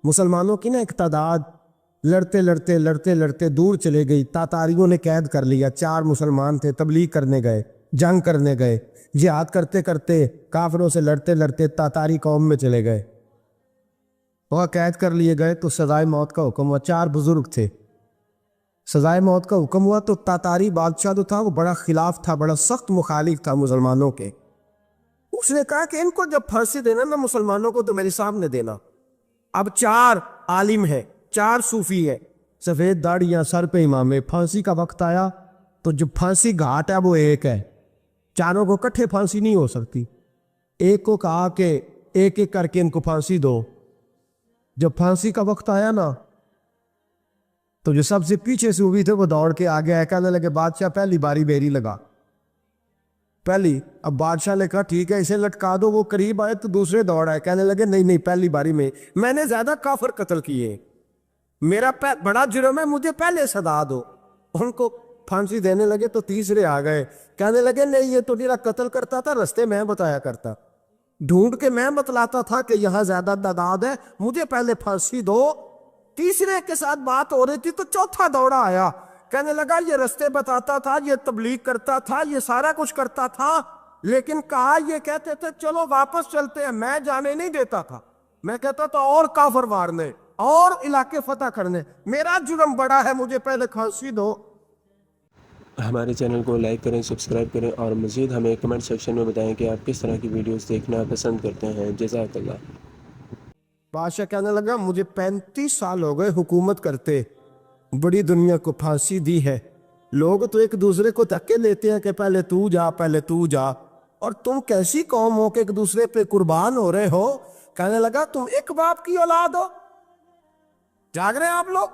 مسلمانوں کی نا ایک تعداد لڑتے لڑتے لڑتے لڑتے دور چلے گئی. تاتاریوں نے قید کر لیا. 4 مسلمان تھے, تبلیغ کرنے گئے, جنگ کرنے گئے, جہاد کرتے کرتے کافروں سے لڑتے لڑتے تاتاری قوم میں چلے گئے. وہ قید کر لیے گئے تو سزائے موت کا حکم ہوا. 4 بزرگ تھے, سزائے موت کا حکم ہوا. تو تاتاری بادشاہ جو تھا وہ بڑا خلاف تھا, بڑا سخت مخالف تھا مسلمانوں کے. اس نے کہا کہ ان کو جب پھانسی دینا نا مسلمانوں کو تو میرے سامنے دینا. اب 4 عالم ہے, 4 صوفی ہے, سفید داڑیاں, سر پہ امامے. پھانسی کا وقت آیا تو جو پھانسی گھاٹ ہے وہ ایک ہے, چاروں کو کٹھے پھانسی نہیں ہو سکتی. ایک کو کہا کہ ایک ایک کر کے ان کو پھانسی دو. جب پھانسی کا وقت آیا نا تو جو سب سے پیچھے صوفی تھے وہ دوڑ کے آگے آئے, کہنے لگے بادشاہ پہلی باری میری لگا. پہلی. اب بادشاہ نے کہا ٹھیک ہے اسے لٹکا دو. وہ قریب آئے تو دوسرے دوڑ آئے, کہنے لگے نہیں نہیں پہلی باری میں نے زیادہ کافر قتل کیے, میرا بڑا جرم ہے, مجھے پہلے سزا دو. ان کو پھانسی دینے لگے تو تیسرے آ گئے, کہنے لگے نہیں یہ تو میرا قتل کرتا تھا, رستے میں بتایا کرتا, ڈھونڈ کے میں بتلاتا تھا کہ یہاں زیادہ تعداد ہے, مجھے پہلے پھانسی دو. تیسرے کے ساتھ بات ہو رہی تھی تو چوتھا دوڑا آیا, کہنے لگا یہ رستے بتاتا تھا, یہ تبلیغ کرتا تھا, یہ سارا کچھ کرتا تھا, لیکن کہا یہ کہتے تھے چلو واپس چلتے ہیں. میں جانے نہیں دیتا تھا, میں کہتا تھا اور کافر مارنے اور علاقے فتح کرنے, میرا جرم بڑا ہے, مجھے پہلے پھانسی دو. ہمارے چینل کو لائک کریں, سبسکرائب کریں اور مزید ہمیں کمنٹ سیکشن میں بتائیں کہ آپ کس طرح کی ویڈیوز دیکھنا پسند کرتے ہیں. جزاک اللہ. بادشاہ کہنے لگا مجھے 35 سال ہو گئے حکومت کرتے, بڑی دنیا کو پھانسی دی ہے, لوگ تو ایک دوسرے کو دھکے لیتے ہیں کہ پہلے تو جا پہلے تو جا, اور تم کیسی قوم ہو کہ ایک دوسرے پہ قربان ہو رہے ہو. کہنے لگا تم ایک باپ کی اولاد ہو, جاگ رہے ہیں آپ لوگ.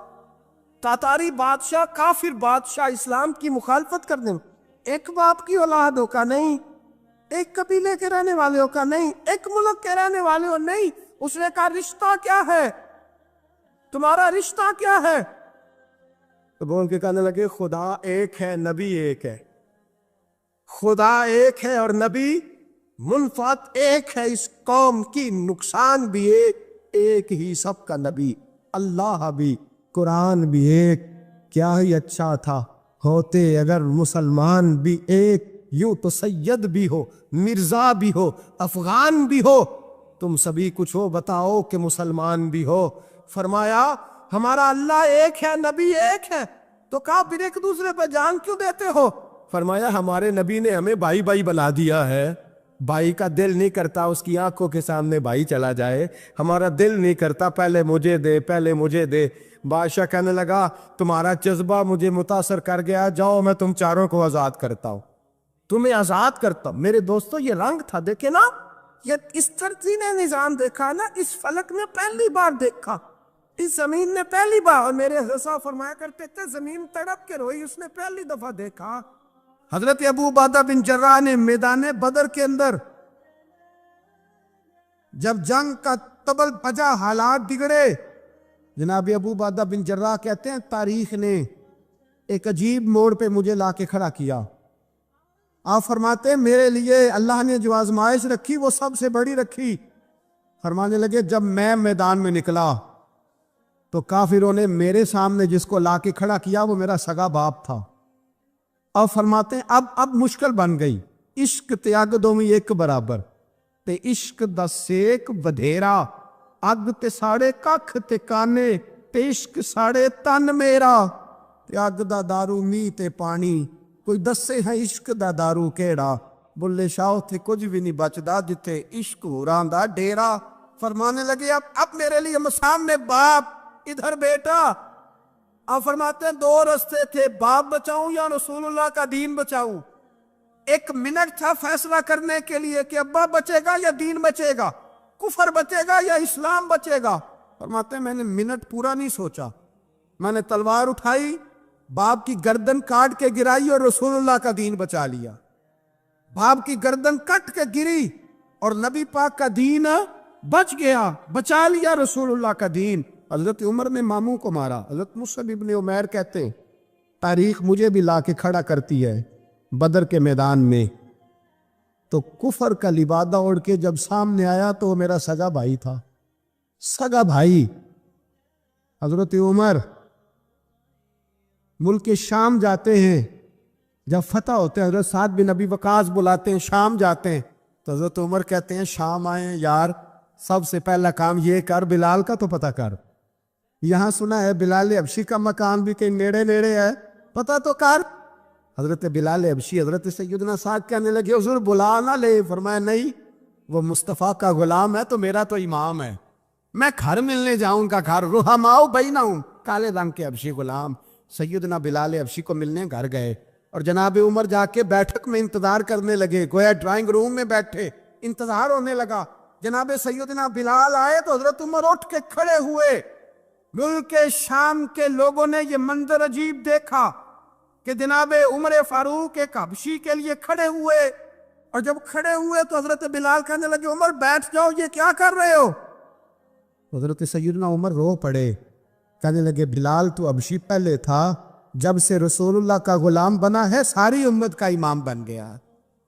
تاتاری بادشاہ, کافر بادشاہ, اسلام کی مخالفت کرنے میں, ایک باپ کی اولاد ہو کا نہیں, ایک قبیلے کے رہنے والے ہو کا نہیں, ایک ملک کے رہنے والے ہو نہیں. اس نے کہا رشتہ کیا ہے, تمہارا رشتہ کیا ہے؟ تو بول کے کہنے لگے خدا ایک ہے, نبی ایک ہے. خدا ایک ہے اور نبی منفعت ایک ہے, اس قوم کی نقصان بھی ایک ہی, سب کا نبی اللہ بھی, قرآن بھی ایک. کیا ہی اچھا تھا ہوتے اگر مسلمان بھی ایک, یوں تو سید بھی ہو, مرزا بھی ہو, افغان بھی ہو, تم سبھی کچھ ہو بتاؤ کہ مسلمان بھی ہو. فرمایا ہمارا اللہ ایک ہے, نبی ایک ہے. تو کہا پھر ایک دوسرے پہ جان کیوں دیتے ہو؟ فرمایا ہمارے نبی نے ہمیں بھائی بھائی بنا دیا ہے, بھائی کا دل نہیں کرتا اس کی آنکھوں کے سامنے بھائی چلا جائے, ہمارا دل نہیں کرتا پہلے مجھے دے پہلے مجھے دے. بادشاہ کہنے لگا تمہارا جذبہ مجھے متاثر کر گیا, جاؤ میں تم چاروں کو آزاد کرتا ہوں, تمہیں آزاد کرتا ہوں. میرے دوستو یہ رنگ تھا, دیکھیں نا, یہ اس ترتیب نظام دیکھا نا, اس فلک نے پہلی بار دیکھا, اس زمین نے پہلی بار. اور میرے حضرت صاحب فرمایا کرتے تھے زمین تڑپ کے روئی, اس نے پہلی دفعہ دیکھا. حضرت ابو عبیدہ بن جراح نے میدان بدر کے اندر جب جنگ کا تبل بجا, حالات بگڑے, جناب ابو عبیدہ بن جراح کہتے ہیں تاریخ نے ایک عجیب موڑ پہ مجھے لا کے کھڑا کیا. آپ فرماتے ہیں میرے لیے اللہ نے جو آزمائش رکھی وہ سب سے بڑی رکھی. فرمانے لگے جب میں میدان میں نکلا تو کافروں نے میرے سامنے جس کو لا کے کھڑا کیا وہ میرا سگا باپ تھا. اب فرماتے ہیں اب مشکل بن گئی, عشق تیاگ دو میں ایک برابر, تے عشق دا سیک بدھیرا, اگ تے ساڑے ککھ تے کانے, تے عشق ساڑے تن میرا, تے اگ دا دارو می تے پانی, کوئی دسے ہے عشق دا دارو کیڑا, بلے شاہ تھے کچھ بھی نہیں بچدا جتے عشق ہوراں دا ڈیرا. فرمانے لگے اب میرے لیے سامنے باپ, ادھر بیٹا. اب فرماتے ہیں 2 رستے تھے, باپ بچاؤں یا رسول اللہ کا دین بچاؤں. 1 منٹ تھا فیصلہ کرنے کے لیے کہ ابا بچے گا یا دین بچے گا, کفر بچے گا یا اسلام بچے گا. فرماتے ہیں میں نے منٹ پورا نہیں سوچا, میں نے تلوار اٹھائی, باپ کی گردن کاٹ کے گرائی اور رسول اللہ کا دین بچا لیا. باپ کی گردن کٹ کے گری اور نبی پاک کا دین بچ گیا, بچا لیا رسول اللہ کا دین. حضرت عمر نے ماموں کو مارا. حضرت مصعب ابن عمیر کہتے ہیں تاریخ مجھے بھی لا کے کھڑا کرتی ہے بدر کے میدان میں, تو کفر کا لبادہ اوڑھ کے جب سامنے آیا تو وہ میرا سگا بھائی تھا, سگا بھائی. حضرت عمر ملک شام جاتے ہیں، جب فتح ہوتے ہیں حضرت سعد بن ابی وقاص بلاتے ہیں، شام جاتے ہیں تو حضرت عمر کہتے ہیں شام آئے یار، سب سے پہلا کام یہ کر بلال کا تو پتہ کر، یہاں سنا ہے بلال حبشی کا مکان بھی کہیں نیڑے نیڑے ہے، پتہ تو کر۔ حضرت بلال حبشی حضرت سیدنا سعد کہنے لگے حضور بلا نہ لے، فرمایا نہیں، وہ مصطفیٰ کا غلام ہے تو میرا تو امام ہے، میں گھر ملنے جاؤں گا، گھر رحماؤ بینہم، کالے رنگ کے حبشی غلام سیدنا بلال حبشی کو ملنے گھر گئے، اور جناب عمر جا کے بیٹھک میں انتظار کرنے لگے، گویا ڈرائنگ روم میں بیٹھے، انتظار ہونے لگا۔ جناب سیدنا بلال آئے تو حضرت عمر اٹھ کے کھڑے ہوئے۔ ملک شام کے لوگوں نے یہ منظر عجیب دیکھا کہ جناب عمر فاروق ایک حبشی کے لیے کھڑے ہوئے، اور جب کھڑے ہوئے تو حضرت بلال کہنے لگے عمر بیٹھ جاؤ، یہ کیا کر رہے ہو؟ حضرت سیدنا عمر رو پڑے، کہنے لگے بلال تو حبشی پہلے تھا، جب سے رسول اللہ کا غلام بنا ہے ساری امت کا امام بن گیا،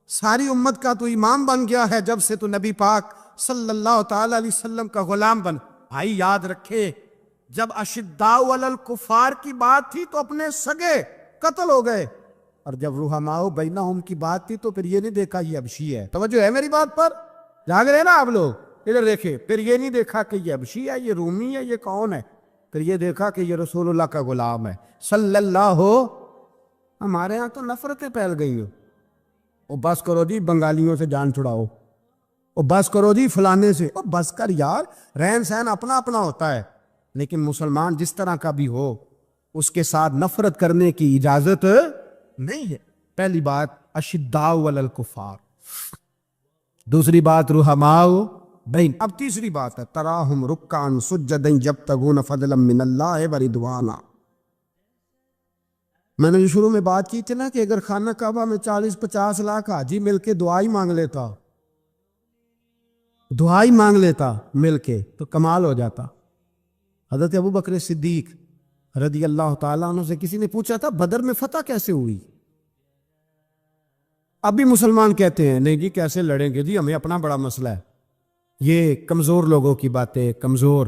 ساری امت کا تو امام بن گیا ہے جب سے تو نبی پاک صلی اللہ تعالی علیہ وسلم کا غلام بن۔ بھائی یاد رکھے، جب اشداء علی الکفار کی بات تھی تو اپنے سگے قتل ہو گئے، اور جب رحماء بینہم کی بات تھی تو پھر یہ نہیں دیکھا یہ حبشی ہے۔ توجہ ہے میری بات پر؟ جاگ رہے نا آپ لوگ؟ ادھر دیکھیں، پھر یہ نہیں دیکھا کہ یہ حبشی ہے، یہ رومی ہے، یہ کون ہے، پھر یہ دیکھا کہ یہ رسول اللہ کا غلام ہے صلی اللہ ہو۔ ہمارے ہاں تو نفرتیں پھیل گئی ہو، او بس کرو جی بنگالیوں سے جان چھڑاؤ، او بس کرو جی فلانے سے، او بس کر یار، رہن سہن اپنا اپنا ہوتا ہے، لیکن مسلمان جس طرح کا بھی ہو اس کے ساتھ نفرت کرنے کی اجازت نہیں ہے۔ پہلی بات اشداء علی الکفار، دوسری بات رحماء بین، اب تیسری بات ہے تراہم رکعا سجدا یبتغون فضلا من اللہ ورضوانا۔ میں نے جو شروع میں بات کی تھی نا کہ اگر خانہ کعبہ میں 40-50 لاکھ حاجی مل کے دعائی مانگ لیتا، دعائی مانگ لیتا مل کے تو کمال ہو جاتا۔ حضرت ابو بکر صدیق رضی اللہ تعالیٰ عنہ سے کسی نے پوچھا تھا بدر میں فتح کیسے ہوئی؟ اب بھی مسلمان کہتے ہیں نہیں جی کیسے لڑیں گے جی، ہمیں اپنا بڑا مسئلہ ہے۔ یہ کمزور لوگوں کی باتیں، کمزور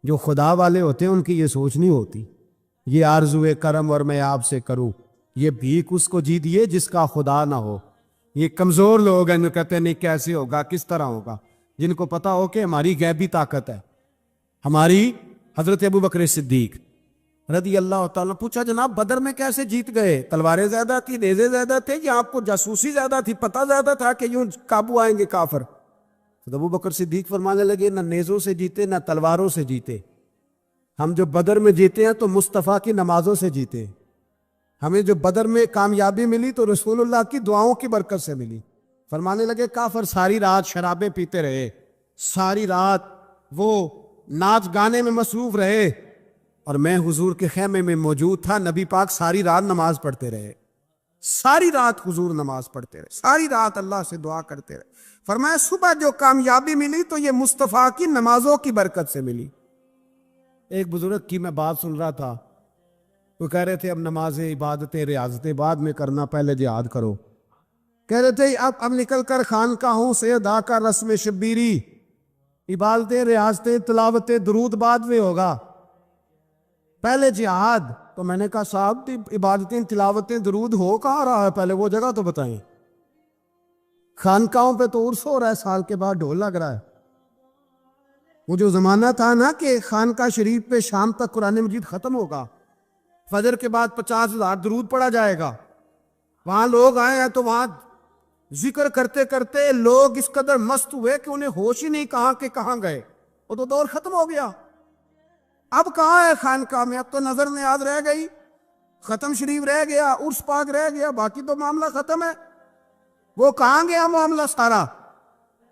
جو خدا والے ہوتے ہیں ان کی یہ سوچ نہیں ہوتی، یہ آرزو کرم اور میں آپ سے کروں، یہ بھیک اس کو جی دیے جس کا خدا نہ ہو۔ یہ کمزور لوگ ہیں جو کہتے ہیں نہیں کیسے ہوگا، کس طرح ہوگا، جن کو پتا ہو کہ ہماری غیبی طاقت ہے، ہماری۔ حضرت ابو بکر صدیق رضی اللہ تعالیٰ پوچھا جناب بدر میں کیسے جیت گئے؟ تلواریں زیادہ تھی، نیزے زیادہ تھے، یا آپ کو جاسوسی زیادہ تھی، پتہ زیادہ تھا کہ یوں قابو آئیں گے کافر؟ تو ابو بکر صدیق فرمانے لگے نہ نیزوں سے جیتے نہ تلواروں سے جیتے، ہم جو بدر میں جیتے ہیں تو مصطفیٰ کی نمازوں سے جیتے، ہمیں جو بدر میں کامیابی ملی تو رسول اللہ کی دعاؤں کی برکت سے ملی۔ فرمانے لگے کافر ساری رات شرابیں پیتے رہے، ساری رات وہ ناچ گانے میں مصروف رہے، اور میں حضور کے خیمے میں موجود تھا، نبی پاک ساری رات نماز پڑھتے رہے، ساری رات حضور نماز پڑھتے رہے، ساری رات اللہ سے دعا کرتے رہے۔ فرمایا صبح جو کامیابی ملی تو یہ مصطفیٰ کی نمازوں کی برکت سے ملی۔ ایک بزرگ کی میں بات سن رہا تھا، وہ کہہ رہے تھے اب نمازیں عبادتیں ریاضتیں بعد میں کرنا، پہلے جہاد کرو۔ کہہ رہے تھے اب نکل کر خانقاہوں سے ادا کا رسم شبیری، عبادتیں ریاضتیں تلاوتیں درود بعد میں ہوگا، پہلے جہاد۔ تو میں نے کہا صاحب عبادتیں تلاوتیں درود ہو کہاں رہا ہے، پہلے وہ جگہ تو بتائیں۔ خانقاہوں پہ تو عرس ہو رہا ہے، سال کے بعد ڈھول لگ رہا ہے۔ وہ جو زمانہ تھا نا کہ خانقاہ شریف پہ شام تک قرآن مجید ختم ہوگا، فجر کے بعد 50,000 درود پڑھا جائے گا، وہاں لوگ آئے ہیں تو وہاں ذکر کرتے کرتے لوگ اس قدر مست ہوئے کہ انہیں ہوش ہی نہیں کہاں کہ کہاں گئے، وہ تو دور ختم ہو گیا۔ اب کہاں ہے خانقاہ میں؟ اب تو نظر نیاز رہ گئی، ختم شریف رہ گیا، عرس پاک رہ گیا، باقی تو معاملہ ختم ہے۔ وہ کہاں گیا معاملہ سارا؟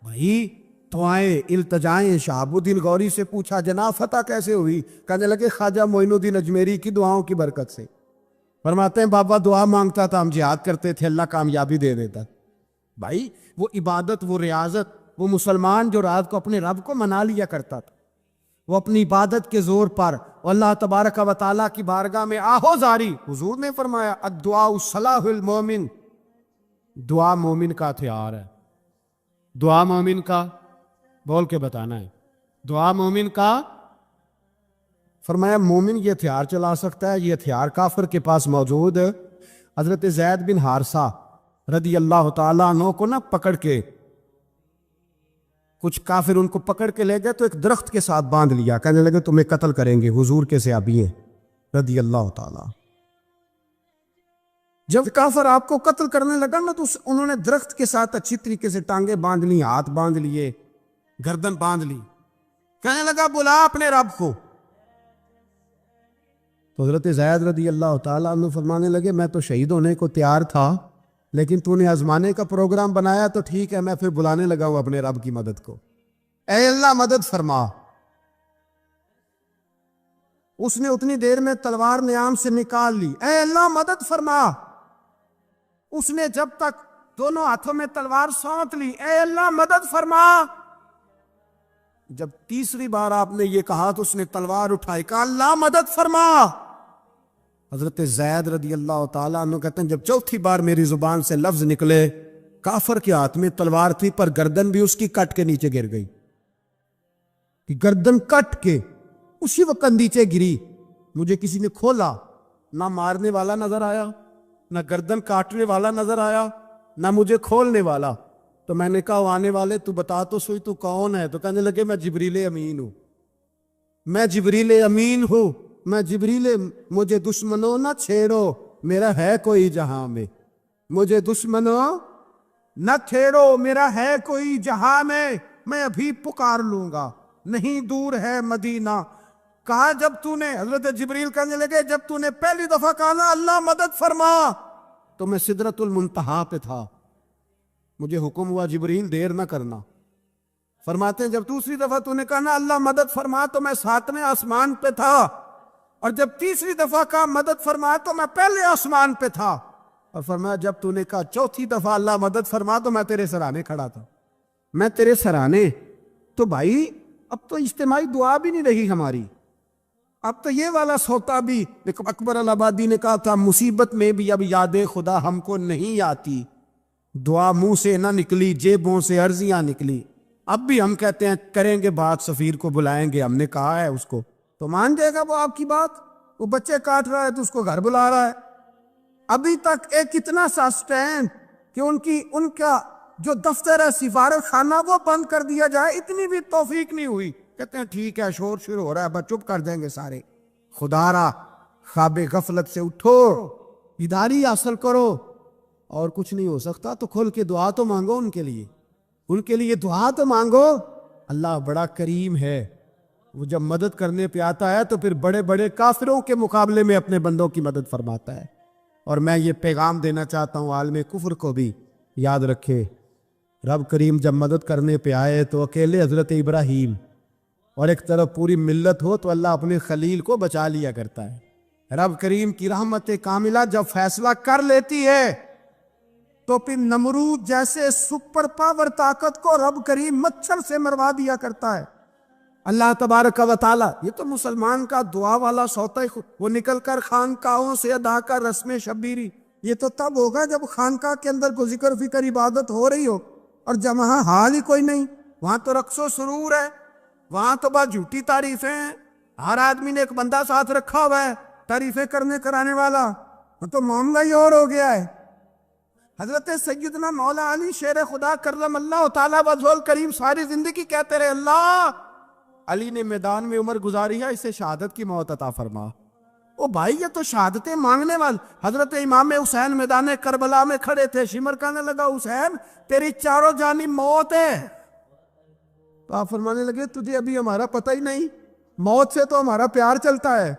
بھائی دعائیں التجائیں۔ شہاب الدین غوری سے پوچھا جناب فتح کیسے ہوئی؟ کہنے لگے خواجہ معین الدین اجمیری کی دعاؤں کی برکت سے۔ فرماتے ہیں بابا دعا مانگتا تھا، ہم جہاد کرتے تھے، اللہ کامیابی دے دیتا۔ بھائی وہ عبادت، وہ ریاضت، وہ مسلمان جو رات کو اپنے رب کو منا لیا کرتا تھا، وہ اپنی عبادت کے زور پر اللہ تبارک و تعالیٰ کی بارگاہ میں آہو زاری۔ حضور نے فرمایا الدعاء صلاح المومن، دعا مومن کا ہتھیار ہے۔ دعا مومن کا، بول کے بتانا ہے، دعا مومن کا فرمایا مومن یہ ہتھیار چلا سکتا ہے، یہ ہتھیار کافر کے پاس موجود ہے۔ حضرت زید بن حارثہ رضی اللہ تعالیٰ عنہ کو نہ پکڑ کے کچھ کافر ان کو پکڑ کے لے گئے تو ایک درخت کے ساتھ باندھ لیا، کہنے لگے تمہیں قتل کریں گے، حضور کے صحابی ہیں رضی اللہ تعالیٰ۔ جب کافر آپ کو قتل کرنے لگا نا تو انہوں نے درخت کے ساتھ اچھی طریقے سے ٹانگیں باندھ لی، ہاتھ باندھ لیے، گردن باندھ لی، کہنے لگا بلا اپنے رب کو۔ تو حضرت زید رضی اللہ تعالیٰ عنہ فرمانے لگے میں تو شہید ہونے کو تیار تھا، لیکن تو نے آزمانے کا پروگرام بنایا تو ٹھیک ہے، میں پھر بلانے لگا ہوں اپنے رب کی مدد کو، اے اللہ مدد فرما۔ اس نے اتنی دیر میں تلوار نیام سے نکال لی، اے اللہ مدد فرما۔ اس نے جب تک دونوں ہاتھوں میں تلوار سونت لی، اے اللہ مدد فرما۔ جب تیسری بار آپ نے یہ کہا تو اس نے تلوار اٹھائی، کہا اللہ مدد فرما۔ حضرت زید رضی اللہ تعالیٰ عنہ کہتے ہیں جب چوتھی بار میری زبان سے لفظ نکلے، کافر کے ہاتھ میں تلوار تھی پر گردن بھی اس کی کٹ کے نیچے گر گئی، کہ گردن کٹ کے اسی وقت نیچے گری۔ مجھے کسی نے کھولا، نہ مارنے والا نظر آیا، نہ گردن کاٹنے والا نظر آیا، نہ مجھے کھولنے والا۔ تو میں نے کہا آنے والے تو بتا تو سوئی تو کون ہے؟ تو کہنے لگے میں جبریل امین ہوں، میں جبریل امین ہوں، میں جبریل، مجھے دشمنوں نہ چھیڑو، میرا ہے کوئی جہاں میں، مجھے دشمنوں نہ چھیڑو، میرا ہے کوئی جہاں میں ابھی پکار لوں گا، نہیں دور ہے مدینہ۔ کہا جب تو نے، حضرت جبریل کہنے لگے جب تو نے پہلی دفعہ کہا نا اللہ مدد فرما تو میں سدرۃ المنتہا پہ تھا، مجھے حکم ہوا جبریل دیر نہ کرنا۔ فرماتے ہیں جب دوسری دفعہ تو نے کہا نا اللہ مدد فرما تو میں 7ویں آسمان پہ تھا، اور جب تیسری دفعہ کہا مدد فرما تو میں پہلے آسمان پہ تھا، اور فرمایا جب تو نے کہا چوتھی دفعہ اللہ مدد فرما تو میں تیرے سرانے کھڑا تھا، میں تیرے سرانے۔ تو بھائی اب تو اجتماعی دعا بھی نہیں رہی ہماری، اب تو یہ والا سوتا بھی، اکبر الآبادی نے کہا تھا مصیبت میں بھی اب یاد خدا ہم کو نہیں آتی، دعا منہ سے نہ نکلی جیبوں سے عرضیاں نکلی۔ اب بھی ہم کہتے ہیں کریں گے بات، سفیر کو بلائیں گے، ہم نے کہا ہے اس کو، تو مان جائے گا وہ آپ کی بات؟ وہ بچے کاٹ رہا ہے تو اس کو گھر بلا رہا ہے۔ ابھی تک ایک اتنا سا سٹینڈ کہ ان کا جو دفتر ہے سفارت خانہ وہ بند کر دیا جائے، اتنی بھی توفیق نہیں ہوئی۔ کہتے ہیں ٹھیک ہے شور شروع ہو رہا ہے بس چپ کر دیں گے سارے۔ خدا را خواب غفلت سے اٹھو، بیداری حاصل کرو، اور کچھ نہیں ہو سکتا تو کھل کے دعا تو مانگو، ان کے لیے دعا تو مانگو۔ اللہ بڑا کریم ہے، وہ جب مدد کرنے پہ آتا ہے تو پھر بڑے بڑے کافروں کے مقابلے میں اپنے بندوں کی مدد فرماتا ہے۔ اور میں یہ پیغام دینا چاہتا ہوں عالم کفر کو بھی، یاد رکھے رب کریم جب مدد کرنے پہ آئے تو اکیلے حضرت ابراہیم اور ایک طرف پوری ملت ہو تو اللہ اپنے خلیل کو بچا لیا کرتا ہے۔ رب کریم کی رحمت کاملہ جب فیصلہ کر لیتی ہے تو پھر نمرود جیسے سپر پاور طاقت کو رب کریم مچھر سے مروا دیا کرتا ہے۔ اللہ تبارک و تعالی، یہ تو مسلمان کا دعا والا سوتا ہے، وہ نکل کر خانقاہوں سے ادا کر رسم شبیری، یہ تو تب ہوگا جب خانقاہ کے اندر کوئی ذکر فکر عبادت ہو رہی ہو، اور جب وہاں حال ہی کوئی نہیں، وہاں تو رقص و سرور ہے، وہاں تو بس جھوٹی تعریفیں ہیں، ہر آدمی نے ایک بندہ ساتھ رکھا ہوا ہے تعریفیں کرنے کرانے والا، وہ تو معاملہ ہی اور ہو گیا ہے۔ حضرت سیدنا مولا علی شیر خدا کرم اللہ تعالیٰ وجہہ الکریم ساری زندگی کہتے رہے اللہ علی نے میدان میں عمر گزاری ہے، اسے شہادت کی موت عطا فرما۔ او بھائی یہ تو شہادتیں مانگنے والے۔ حضرت امام حسین میدان کربلا میں کھڑے تھے، شمر کہنے لگا حسین تیری چاروں جانب موت ہے، تو آپ فرمانے لگے تجھے ابھی ہمارا پتہ ہی نہیں، موت سے تو ہمارا پیار چلتا ہے،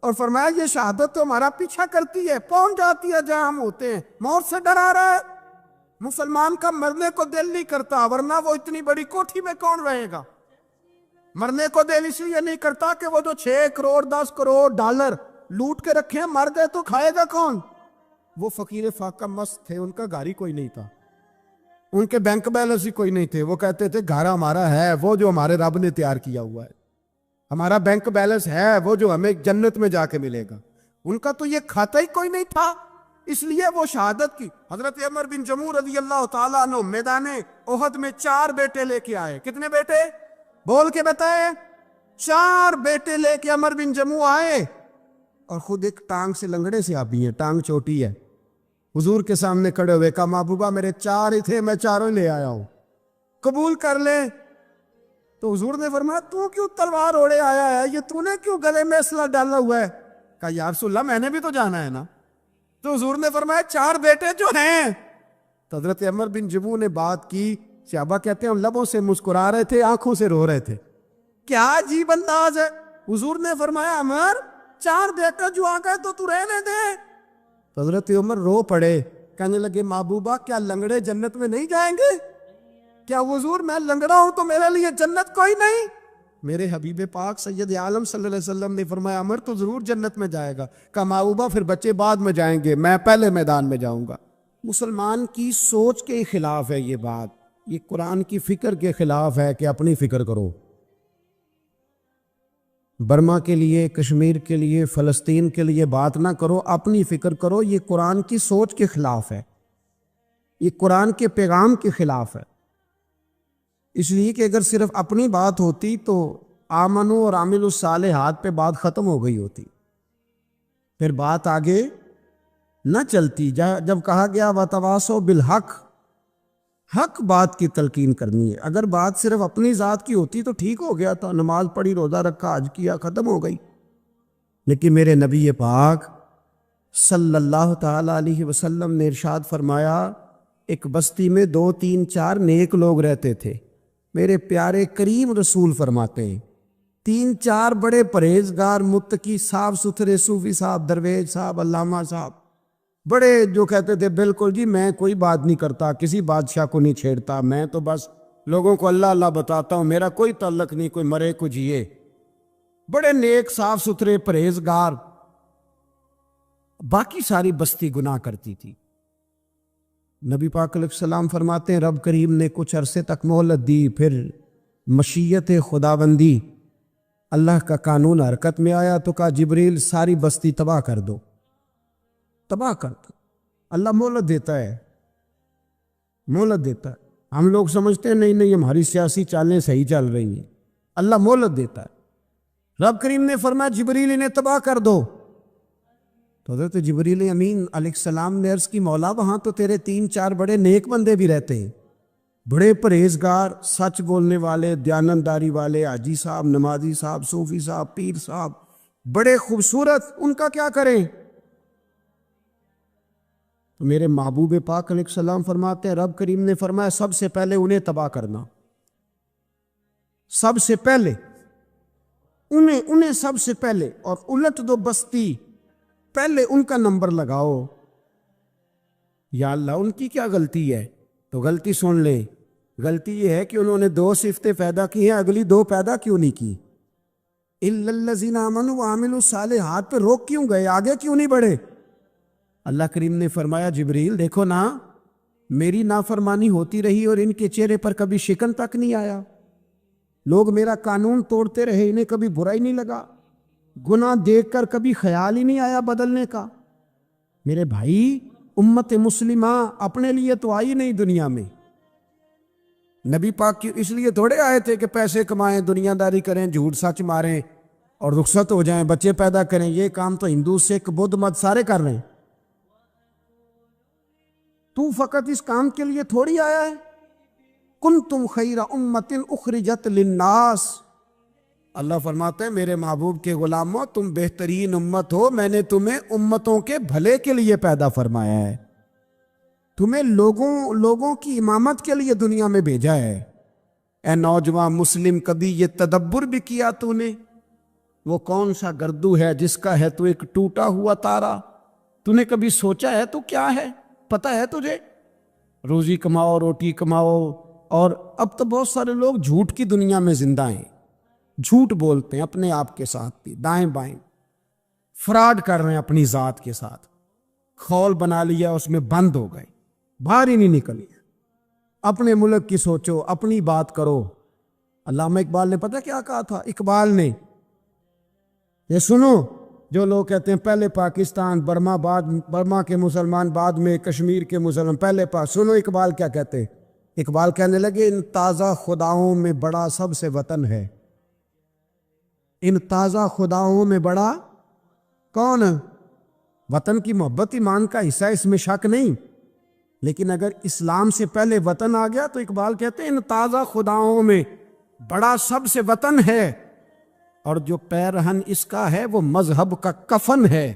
اور فرمایا یہ شہادت تو ہمارا پیچھا کرتی ہے، پہنچ جاتی ہے جہاں ہم ہوتے ہیں، موت سے ڈرا رہا ہے۔ مسلمان کا مرنے کو دل نہیں کرتا، ورنہ وہ اتنی بڑی کوٹھی میں کون رہے گا؟ مرنے کو دل اس لیے نہیں کرتا کہ وہ جو 6 کروڑ 10 کروڑ ڈالر لوٹ کے رکھے ہیں، مر گئے تو کھائے گا کون؟ وہ فقیر فاقہ مست تھے، ان کا گھر ہی کوئی نہیں تھا، ان کے بینک بیلنس ہی کوئی نہیں تھے، وہ کہتے تھے گھر ہمارا ہے وہ جو ہمارے رب نے تیار کیا ہوا ہے، ہمارا بینک بیلنس ہے وہ جو ہمیں جنت میں جا کے ملے گا۔ ان کا تو یہ کھاتا ہی کوئی نہیں تھا، اس لیے وہ شہادت کی۔ حضرت عمر بن جموح رضی اللہ تعالیٰ عنہ میدان احد میں 4 بیٹے لے کے آئے۔ کتنے بیٹے؟ بول کے بتائے۔ 4 بیٹے لے کے عمر بن جموع آئے اور خود ایک ٹانگ سے لنگڑے سے آبی ہیں، ٹانگ چھوٹی ہے، حضور کے سامنے کھڑے ہوئے کہا محبوبہ میرے 4 ہی تھے، میں 4 لے آیا ہوں، قبول کر لے۔ تو حضور نے فرمایا تو کیوں تلوار اوڑے آیا ہے، یہ تو نے کیوں گلے میں اسلحہ ڈالا ہوا ہے؟ کہا یا رسول اللہ میں نے بھی تو جانا ہے نا۔ تو حضور نے فرمایا 4 بیٹے جو ہیں۔ تو حضرت عمر بن جموع نے بات کی، صحابہ کہتے ہیں لبوں سے مسکرا رہے تھے، آنکھوں سے رو رہے تھے، کیا عجیب انداز ہے۔ حضور نے فرمایا عمر 4 بیٹا جو آ گئے تو رہنے دے۔ تو حضرت عمر رو پڑے، کہنے لگے محبوبہ کیا لنگڑے جنت میں نہیں جائیں گے؟ کیا حضور میں لنگڑا ہوں تو میرے لیے جنت کوئی نہیں؟ میرے حبیب پاک سید عالم صلی اللہ علیہ وسلم نے فرمایا عمر تو ضرور جنت میں جائے گا۔ کہا محبوبہ پھر بچے بعد میں جائیں گے، میں پہلے میدان میں جاؤں گا۔ مسلمان کی سوچ کے خلاف ہے یہ بات، یہ قرآن کی فکر کے خلاف ہے کہ اپنی فکر کرو۔ برما کے لیے، کشمیر کے لیے، فلسطین کے لیے بات نہ کرو، اپنی فکر کرو۔ یہ قرآن کی سوچ کے خلاف ہے، یہ قرآن کے پیغام کے خلاف ہے۔ اس لیے کہ اگر صرف اپنی بات ہوتی تو آمنو اور عامل الصالحات پہ بات ختم ہو گئی ہوتی، پھر بات آگے نہ چلتی۔ جب کہا گیا وَتَوَاصَوْا بِالْحَقِّ، حق بات کی تلقین کرنی ہے۔ اگر بات صرف اپنی ذات کی ہوتی تو ٹھیک ہو گیا تھا، نماز پڑھی، روزہ رکھا، حج کیا، ختم ہو گئی۔ لیکن میرے نبی پاک صلی اللہ تعالی علیہ وسلم نے ارشاد فرمایا ایک بستی میں 2 3 4 نیک لوگ رہتے تھے۔ میرے پیارے کریم رسول فرماتے ہیں 3 4 بڑے پرہیزگار، متقی، صاف ستھرے صوفی صاحب، درویش صاحب، علامہ صاحب، بڑے جو کہتے تھے بالکل جی میں کوئی بات نہیں کرتا، کسی بادشاہ کو نہیں چھیڑتا، میں تو بس لوگوں کو اللہ اللہ بتاتا ہوں، میرا کوئی تعلق نہیں، کوئی مرے کوئی جیے، بڑے نیک صاف ستھرے پرہیزگار۔ باقی ساری بستی گناہ کرتی تھی۔ نبی پاک علیہ السلام فرماتے ہیں رب کریم نے کچھ عرصے تک مہلت دی، پھر مشیت خداوندی، اللہ کا قانون حرکت میں آیا تو کہا جبریل ساری بستی تباہ کر دو، تباہ کر دو۔ اللہ مہلت دیتا ہے، مہلت دیتا ہے۔ ہم لوگ سمجھتے ہیں نہیں نہیں ہماری سیاسی چالیں صحیح چل رہی ہیں، اللہ مہلت دیتا ہے۔ رب کریم نے فرمایا جبریل انہیں تباہ کر دو۔ تو حضرت جبریل امین علیہ السلام نے عرض کی مولا وہاں تو تیرے 3 4 بڑے نیک بندے بھی رہتے ہیں، بڑے پرہیزگار، سچ بولنے والے، دیانتداری والے، حاجی صاحب، نمازی صاحب، صوفی صاحب، پیر صاحب، بڑے خوبصورت، ان کا کیا کریں؟ تو میرے محبوب پاک علیہ السلام فرماتے ہیں رب کریم نے فرمایا سب سے پہلے انہیں تباہ کرنا، سب سے پہلے انہیں سب سے پہلے، اور الٹ دو بستی، پہلے ان کا نمبر لگاؤ۔ یا اللہ ان کی کیا غلطی ہے؟ تو غلطی سن لے، غلطی یہ ہے کہ انہوں نے 2 صفتیں پیدا کی ہیں، اگلی 2 پیدا کیوں نہیں کی؟ اِلَّا الَّذِينَ آمَنُوا وَعَمِلُوا الصَّالِحَاتِ پہ روک کیوں گئے، آگے کیوں نہیں بڑھے؟ اللہ کریم نے فرمایا جبریل دیکھو نا، میری نافرمانی ہوتی رہی اور ان کے چہرے پر کبھی شکن تک نہیں آیا، لوگ میرا قانون توڑتے رہے، انہیں کبھی برا ہی نہیں لگا، گناہ دیکھ کر کبھی خیال ہی نہیں آیا بدلنے کا۔ میرے بھائی امت مسلمہ اپنے لیے تو آئی نہیں دنیا میں، نبی پاک کی اس لیے تھوڑے آئے تھے کہ پیسے کمائیں، دنیا داری کریں، جھوٹ سچ ماریں اور رخصت ہو جائیں، بچے پیدا کریں۔ یہ کام تو ہندو سکھ بدھ مت سارے کر رہے ہیں، تو فقط اس کام کے لیے تھوڑی آیا ہے۔ کنتم خیر امت اخرجت للناس، اللہ فرماتے ہیں میرے محبوب کے غلاموں تم بہترین امت ہو، میں نے تمہیں امتوں کے بھلے کے لیے پیدا فرمایا ہے، تمہیں لوگوں کی امامت کے لیے دنیا میں بھیجا ہے۔ اے نوجوان مسلم کبھی یہ تدبر بھی کیا تو نے؟ وہ کون سا گردو ہے جس کا ہے تو ایک ٹوٹا ہوا تارا؟ تو نے کبھی سوچا ہے تو کیا ہے؟ پتہ ہے تجھے؟ روزی کماؤ، روٹی کماؤ، اور اب تو بہت سارے لوگ جھوٹ کی دنیا میں زندہ ہیں، جھوٹ بولتے ہیں اپنے آپ کے ساتھ بھی، دائیں بائیں فراڈ کر رہے ہیں اپنی ذات کے ساتھ، خول بنا لیا اس میں بند ہو گئے، باہر ہی نہیں نکلی۔ اپنے ملک کی سوچو، اپنی بات کرو۔ علامہ اقبال نے پتہ کیا کہا تھا؟ اقبال نے، یہ سنو جو لوگ کہتے ہیں پہلے پاکستان، برما کے مسلمان بعد میں کشمیر کے مسلمان، پہلے سنو اقبال کیا کہتے ہیں۔ اقبال کہنے لگے ان تازہ خداؤں میں بڑا سب سے وطن ہے، ان تازہ خداؤں میں بڑا کون؟ وطن کی محبت ایمان کا حصہ، اس میں شک نہیں، لیکن اگر اسلام سے پہلے وطن آ گیا تو اقبال کہتے ہیں ان تازہ خداؤں میں بڑا سب سے وطن ہے، اور جو پیرہن اس کا ہے وہ مذہب کا کفن ہے۔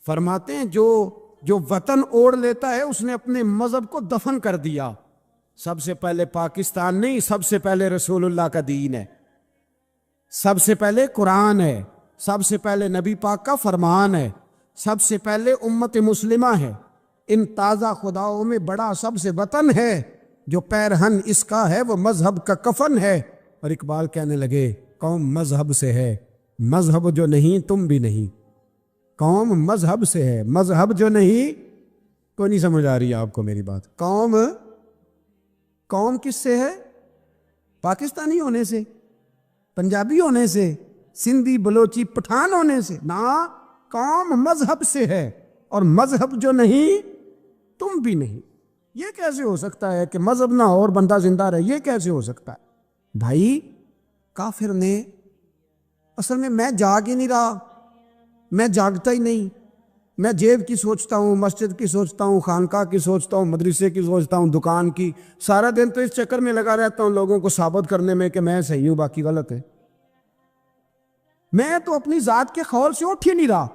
فرماتے ہیں جو وطن اوڑھ لیتا ہے اس نے اپنے مذہب کو دفن کر دیا۔ سب سے پہلے پاکستان نہیں، سب سے پہلے رسول اللہ کا دین ہے، سب سے پہلے قرآن ہے، سب سے پہلے نبی پاک کا فرمان ہے، سب سے پہلے امت مسلمہ ہے۔ ان تازہ خداؤں میں بڑا سب سے وطن ہے، جو پیرہن اس کا ہے وہ مذہب کا کفن ہے۔ اور اقبال کہنے لگے قوم مذہب سے ہے، مذہب جو نہیں تم بھی نہیں۔ قوم مذہب سے ہے، مذہب جو نہیں، کوئی نہیں سمجھ آ رہی ہے آپ کو میری بات؟ قوم کس سے ہے؟ پاکستانی ہونے سے، پنجابی ہونے سے، سندھی بلوچی پٹھان ہونے سے؟ نہ، قوم مذہب سے ہے، اور مذہب جو نہیں تم بھی نہیں۔ یہ کیسے ہو سکتا ہے کہ مذہب نہ ہو اور بندہ زندہ رہے؟ یہ کیسے ہو سکتا ہے بھائی؟ کافر نے اصل میں جاگ ہی نہیں رہا، میں جاگتا ہی نہیں، میں جیب کی سوچتا ہوں، مسجد کی سوچتا ہوں، خانقاہ کی سوچتا ہوں، مدرسے کی سوچتا ہوں، دکان کی، سارا دن تو اس چکر میں لگا رہتا ہوں لوگوں کو ثابت کرنے میں کہ میں صحیح ہوں باقی غلط ہے۔ میں تو اپنی ذات کے خول سے اٹھ ہی نہیں رہا،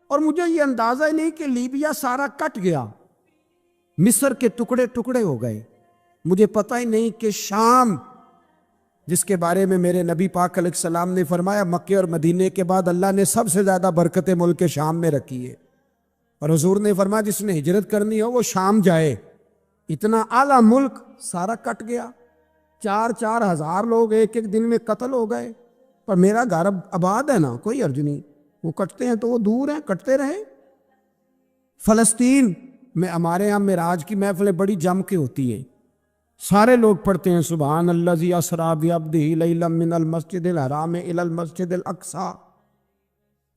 اور مجھے یہ اندازہ ہی نہیں کہ لیبیا سارا کٹ گیا، مصر کے ٹکڑے ٹکڑے ہو گئے، مجھے پتہ ہی نہیں کہ شام، جس کے بارے میں میرے نبی پاک علیہ السلام نے فرمایا مکے اور مدینے کے بعد اللہ نے سب سے زیادہ برکتیں ملک شام میں رکھی ہے، اور حضور نے فرمایا جس نے ہجرت کرنی ہو وہ شام جائے۔ اتنا اعلیٰ ملک سارا کٹ گیا، 4,000 لوگ ایک ایک دن میں قتل ہو گئے، پر میرا گھر آباد ہے نا، کوئی حرج نہیں، وہ کٹتے ہیں تو وہ دور ہیں، کٹتے رہے۔ فلسطین میں ہمارے یہاں معراج کی محفلیں بڑی جم کے ہوتی ہیں، سارے لوگ پڑھتے ہیں سبحان الذی اسریٰ بعبدہ لیلا من المسجد الحرام الی المسجد الاقصی۔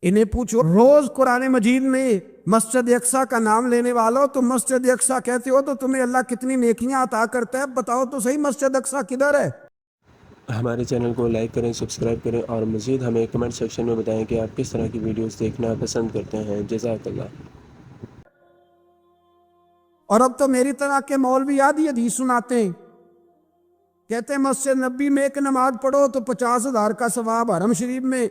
انہیں پوچھو روز قرآن مجید میں مسجد اقصی کا نام لینے والوں، تو مسجد اقصی کہتے ہو تو تمہیں اللہ کتنی نیکیاں عطا کرتا ہے، بتاؤ تو صحیح مسجد اقصی کدھر ہے؟ ہمارے چینل کو لائک کریں، سبسکرائب کریں، اور مزید ہمیں کمنٹ سیکشن میں بتائیں کہ آپ کس طرح کی ویڈیوز دیکھنا پسند کرتے ہیں۔ جزاک اللہ۔ اور اب تو میری طرح کے مولوی آدھی حدیث سناتے ہیں، کہتے ہیں مسجد نبی میں ایک نماز پڑھو تو 50,000 کا ثواب، حرم شریف میں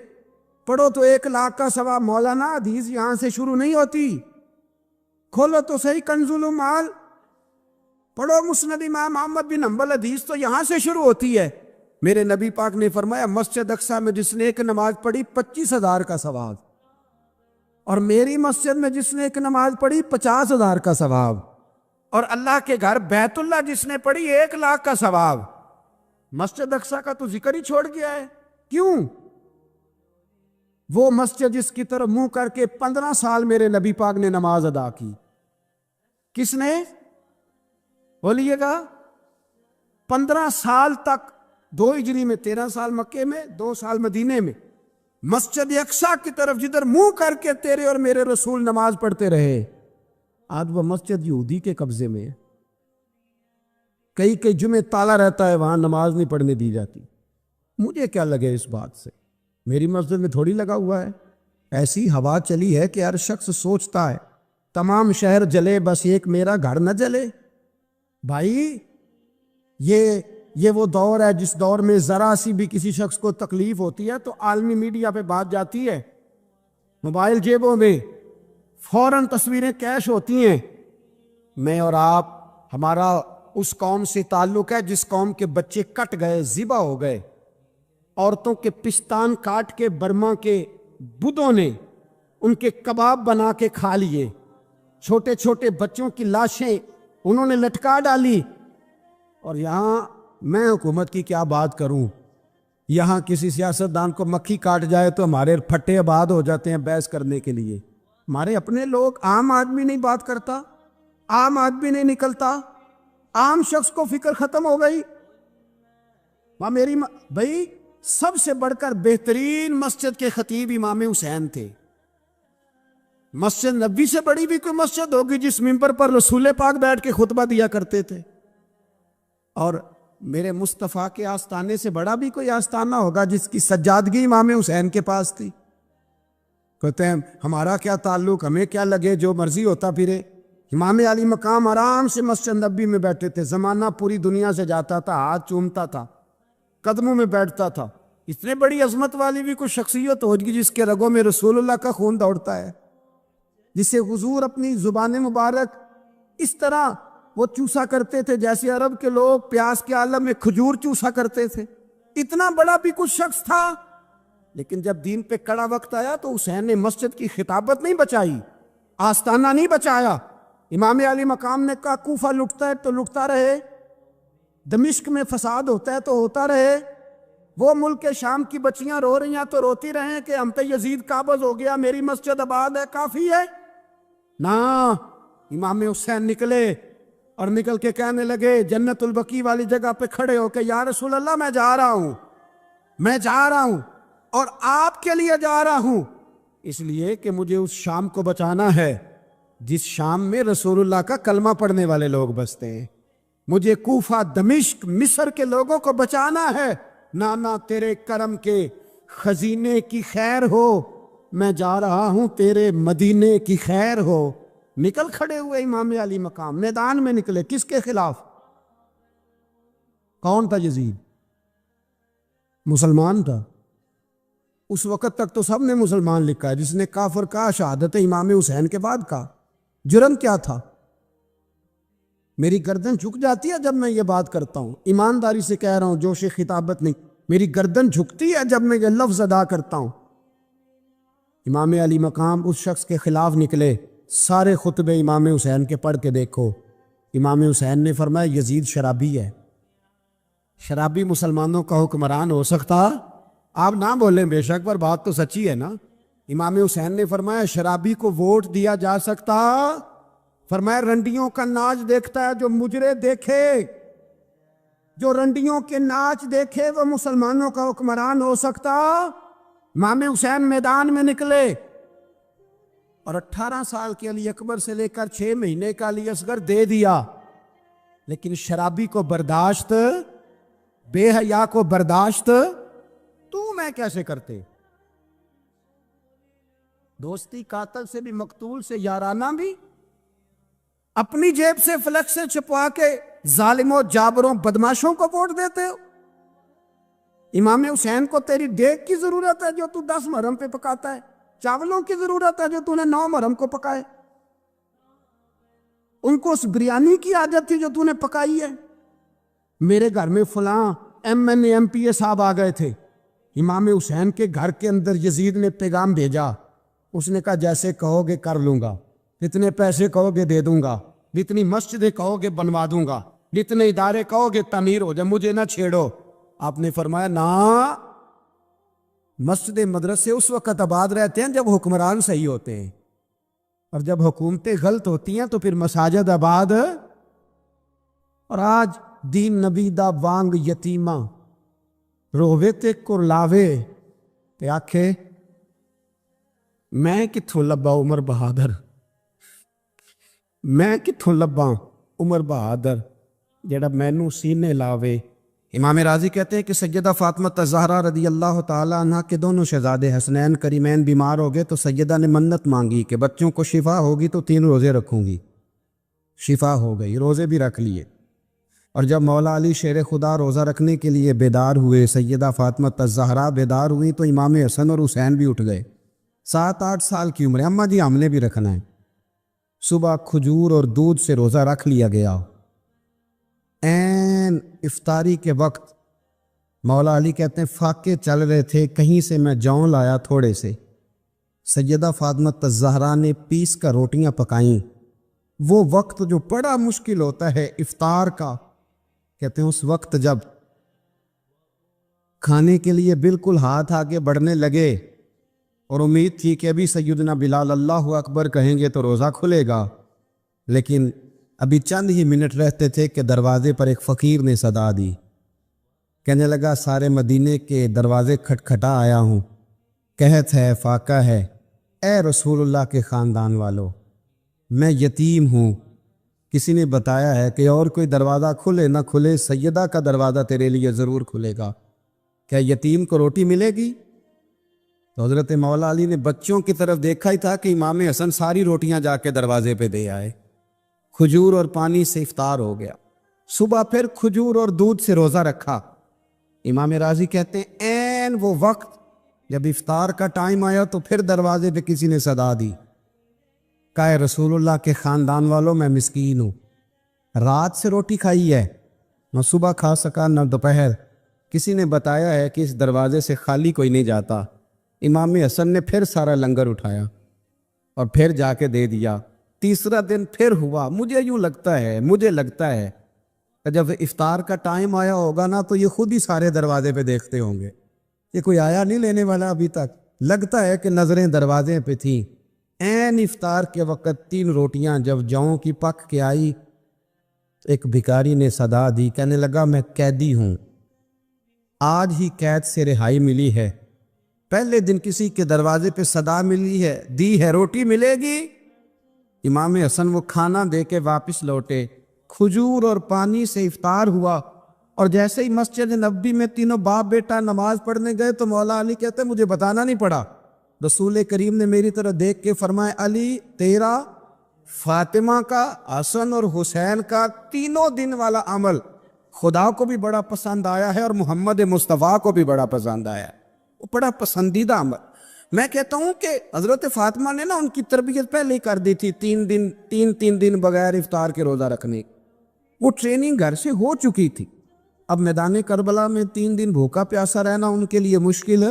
پڑھو تو 1,00,000 کا ثواب۔ مولانا حدیث یہاں سے شروع نہیں ہوتی، کھولو تو صحیح کنز المال، پڑھو مسند امام احمد بن حنبل، حدیث تو یہاں سے شروع ہوتی ہے۔ میرے نبی پاک نے فرمایا مسجد اقصی میں جس نے ایک نماز پڑھی 25,000 کا ثواب، اور میری مسجد میں جس نے ایک نماز پڑھی 50,000 کا ثواب، اور اللہ کے گھر بیت اللہ جس نے پڑھی 1,00,000 کا ثواب۔ مسجد اقصی کا تو ذکر ہی چھوڑ گیا ہے، کیوں؟ وہ مسجد جس کی طرف منہ کر کے 15 سال میرے نبی پاک نے نماز ادا کی، کس نے؟ بولیے گا 15 سال تک، 2 ہجری میں 13 سال مکے میں، 2 سال مدینے میں، مسجد اقصی کی طرف جدھر منہ کر کے تیرے اور میرے رسول نماز پڑھتے رہے۔ آج وہ مسجد یہودی کے قبضے میں ہے، کئی جمعے تالا رہتا ہے، وہاں نماز نہیں پڑھنے دی جاتی۔ مجھے کیا لگے اس بات سے، میری مسجد میں تھوڑی لگا ہوا ہے۔ ایسی ہوا چلی ہے کہ ہر شخص سوچتا ہے تمام شہر جلے بس ایک میرا گھر نہ جلے۔ بھائی یہ وہ دور ہے جس دور میں ذرا سی بھی کسی شخص کو تکلیف ہوتی ہے تو عالمی میڈیا پہ بات جاتی ہے، موبائل جیبوں میں فوراً تصویریں کیش ہوتی ہیں۔ میں اور آپ، ہمارا اس قوم سے تعلق ہے جس قوم کے بچے کٹ گئے، ذبح ہو گئے، عورتوں کے پستان کاٹ کے برما کے بدھوں نے ان کے کباب بنا کے کھا لیے، چھوٹے چھوٹے بچوں کی لاشیں انہوں نے لٹکا ڈالی، اور یہاں میں حکومت کی کیا بات کروں، یہاں کسی سیاستدان کو مکھی کاٹ جائے تو ہمارے پھٹے آباد ہو جاتے ہیں بحث کرنے کے لیے۔ ہمارے اپنے لوگ، عام آدمی نہیں بات کرتا، عام آدمی نہیں نکلتا، عام شخص کو فکر ختم ہو گئی۔ بھائی سب سے بڑھ کر بہترین مسجد کے خطیب امام حسین تھے۔ مسجد نبی سے بڑی بھی کوئی مسجد ہوگی جس ممبر پر رسول پاک بیٹھ کے خطبہ دیا کرتے تھے؟ اور میرے مصطفیٰ کے آستانے سے بڑا بھی کوئی آستانہ ہوگا جس کی سجادگی امام حسین کے پاس تھی؟ کہتے ہیں ہمارا کیا تعلق، ہمیں کیا لگے، جو مرضی ہوتا پھرے۔ امام علی مقام آرام سے مسجد نبی میں بیٹھے تھے، زمانہ پوری دنیا سے جاتا تھا، ہاتھ چومتا تھا، قدموں میں بیٹھتا تھا۔ اتنے بڑی عظمت والی بھی کوئی شخصیت ہوگی جس کے رگوں میں رسول اللہ کا خون دوڑتا ہے، جسے حضور اپنی زبان مبارک اس طرح وہ چوسا کرتے تھے جیسے عرب کے لوگ پیاس کے عالم میں کھجور چوسا کرتے تھے۔ اتنا بڑا بھی کچھ شخص تھا، لیکن جب دین پہ کڑا وقت آیا تو حسین نے مسجد کی خطابت نہیں بچائی، آستانہ نہیں بچایا۔ امام علی مقام نے کہا کوفہ لٹتا ہے تو لٹتا رہے، دمشق میں فساد ہوتا ہے تو ہوتا رہے، وہ ملک شام کی بچیاں رو رہی ہیں تو روتی رہیں کہ ہم پہ یزید قابض ہو گیا، میری مسجد آباد ہے، کافی ہے نا۔ امام حسین نکلے اور نکل کے کہنے لگے جنت البقیع والی جگہ پہ کھڑے ہو کے یا رسول اللہ میں جا رہا ہوں اور آپ کے لیے جا رہا ہوں، اس لیے کہ مجھے اس شام کو بچانا ہے جس شام میں رسول اللہ کا کلمہ پڑھنے والے لوگ بستے ہیں، مجھے کوفہ دمشق مصر کے لوگوں کو بچانا ہے۔ نانا تیرے کرم کے خزینے کی خیر ہو، میں جا رہا ہوں تیرے مدینے کی خیر ہو۔ نکل کھڑے ہوئے امام علی مقام، میدان میں نکلے، کس کے خلاف؟ کون تھا یزید؟ مسلمان تھا۔ اس وقت تک تو سب نے مسلمان لکھا ہے، جس نے کافر کہا شہادت امام حسین کے بعد کا جرم کیا تھا؟ میری گردن جھک جاتی ہے جب میں یہ بات کرتا ہوں، ایمانداری سے کہہ رہا ہوں، جوش خطابت نہیں، میری گردن جھکتی ہے جب میں یہ لفظ ادا کرتا ہوں۔ امام علی مقام اس شخص کے خلاف نکلے، سارے خطبے امام حسین کے پڑھ کے دیکھو۔ امام حسین نے فرمایا یزید شرابی ہے، شرابی مسلمانوں کا حکمران ہو سکتا؟ آپ نہ بولیں بے شک، پر بات تو سچی ہے نا۔ امام حسین نے فرمایا شرابی کو ووٹ دیا جا سکتا؟ فرمایا رنڈیوں کا ناچ دیکھتا ہے جو مجرے دیکھے، جو رنڈیوں کے ناچ دیکھے وہ مسلمانوں کا حکمران ہو سکتا؟ امام حسین میدان میں نکلے اور 18 سال کے علی اکبر سے لے کر 6 مہینے کا علی اصغر دے دیا، لیکن شرابی کو برداشت، بے حیا کو برداشت تو میں کیسے کرتے؟ دوستی قاتل سے بھی، مقتول سے یارانہ بھی، اپنی جیب سے فلیکس سے چھپوا کے ظالموں جابروں بدماشوں کو ووٹ دیتے ہو۔ امام حسین کو تیری دیگ کی ضرورت ہے جو تو 10 محرم پہ پکاتا ہے، چاولوں کی ضرورت ہے جو تو نے 9 محرم کو پکائے، ان کو اس بریانی کی عادت تھی جو تو نے پکائی ہے۔ میرے گھر میں فلاں MNA MPA صاحب آ گئے تھے، امام حسین کے گھر کے اندر یزید نے پیغام بھیجا، اس نے کہا جیسے کہو گے کر لوں گا، جتنے پیسے کہو گے دے دوں گا، جتنی مسجدیں کہو گے بنوا دوں گا، جتنے ادارے کہو گے تعمیر ہو جائے، مجھے نہ چھیڑو۔ آپ نے فرمایا نا، مسجد مدرسے اس وقت آباد رہتے ہیں جب حکمران صحیح ہوتے ہیں، اور جب حکومتیں غلط ہوتی ہیں تو پھر مساجد آباد۔ اور آج دین نبی دا وانگ یتیمہ رووے تے کرلاوے تے آکھے میں کتھوں لبا عمر بہادر، میں کتھوں لبا عمر بہادر جیڑا مینوں سینے لاوے۔ امام راضی کہتے ہیں کہ سیدہ فاطمہ الزہرا رضی اللہ تعالی عنہ کے دونوں شہزادے حسنین کریمین بیمار ہو گئے تو سیدہ نے منت مانگی کہ بچوں کو شفا ہوگی تو 3 روزے رکھوں گی۔ شفا ہو گئی، روزے بھی رکھ لیے، اور جب مولا علی شیر خدا روزہ رکھنے کے لیے بیدار ہوئے، سیدہ فاطمہ الزہرا بیدار ہوئی تو امام حسن اور حسین بھی اٹھ گئے، 7-8 سال کی عمر ہے، اماں جی ہم نے بھی رکھنا ہے۔ صبح کھجور اور دودھ سے روزہ رکھ لیا گیا۔ این افطاری کے وقت مولا علی کہتے ہیں فاقے چل رہے تھے، کہیں سے میں جوں لایا تھوڑے سے، سیدہ فاطمہ الزہرا نے پیس کر روٹیاں پکائیں۔ وہ وقت جو بڑا مشکل ہوتا ہے افطار کا، کہتے ہیں اس وقت جب کھانے کے لیے بالکل ہاتھ آگے بڑھنے لگے اور امید تھی کہ ابھی سیدنا بلال اللہ اکبر کہیں گے تو روزہ کھلے گا، لیکن ابھی چند ہی منٹ رہتے تھے کہ دروازے پر ایک فقیر نے صدا دی، کہنے لگا سارے مدینے کے دروازے کھٹکھٹا آیا ہوں، قحط ہے، فاقہ ہے، اے رسول اللہ کے خاندان والو، میں یتیم ہوں، کسی نے بتایا ہے کہ اور کوئی دروازہ کھلے نہ کھلے سیدہ کا دروازہ تیرے لیے ضرور کھلے گا، کیا یتیم کو روٹی ملے گی؟ تو حضرت مولا علی نے بچوں کی طرف دیکھا ہی تھا کہ امام حسن ساری روٹیاں جا کے دروازے پہ دے آئے، کھجور اور پانی سے افطار ہو گیا، صبح پھر کھجور اور دودھ سے روزہ رکھا۔ امام راضی کہتے ہیں این وہ وقت جب افطار کا ٹائم آیا تو پھر دروازے پہ کسی نے صدا دی، کہا اے رسول اللہ کے خاندان والوں میں مسکین ہوں، رات سے روٹی کھائی ہے، نہ صبح کھا سکا نہ دوپہر۔ کسی نے بتایا ہے کہ اس دروازے سے خالی کوئی نہیں جاتا۔ امام حسن نے پھر سارا لنگر اٹھایا اور پھر جا کے دے دیا۔ تیسرا دن پھر ہوا۔ مجھے لگتا ہے کہ جب افطار کا ٹائم آیا ہوگا نا تو یہ خود ہی سارے دروازے پہ دیکھتے ہوں گے، یہ کوئی آیا نہیں لینے والا ابھی تک۔ لگتا ہے کہ نظریں دروازے پہ تھیں۔ این افطار کے وقت 3 روٹیاں جب جاؤں کی پک کے آئی، ایک بھکاری نے صدا دی، کہنے لگا میں قیدی ہوں، آج ہی قید سے رہائی ملی ہے، پہلے دن کسی کے دروازے پہ صدا ملی ہے، دی ہے روٹی ملے گی۔ امام حسن وہ کھانا دے کے واپس لوٹے، کھجور اور پانی سے افطار ہوا، اور جیسے ہی مسجد نبوی میں تینوں باپ بیٹا نماز پڑھنے گئے تو مولا علی کہتے مجھے بتانا نہیں پڑا، رسول کریم نے میری طرف دیکھ کے فرمایا علی تیرا، فاطمہ کا، حسن اور حسین کا 3 دن والا عمل خدا کو بھی بڑا پسند آیا ہے اور محمد مصطفیٰ کو بھی بڑا پسند آیا ہے، وہ بڑا پسندیدہ عمل۔ میں کہتا ہوں کہ حضرت فاطمہ نے نا ان کی تربیت پہلے ہی کر دی تھی، 3 دن بغیر افطار کے روزہ رکھنے، وہ ٹریننگ گھر سے ہو چکی تھی۔ اب میدان کربلا میں 3 دن بھوکا پیاسا رہنا ان کے لیے مشکل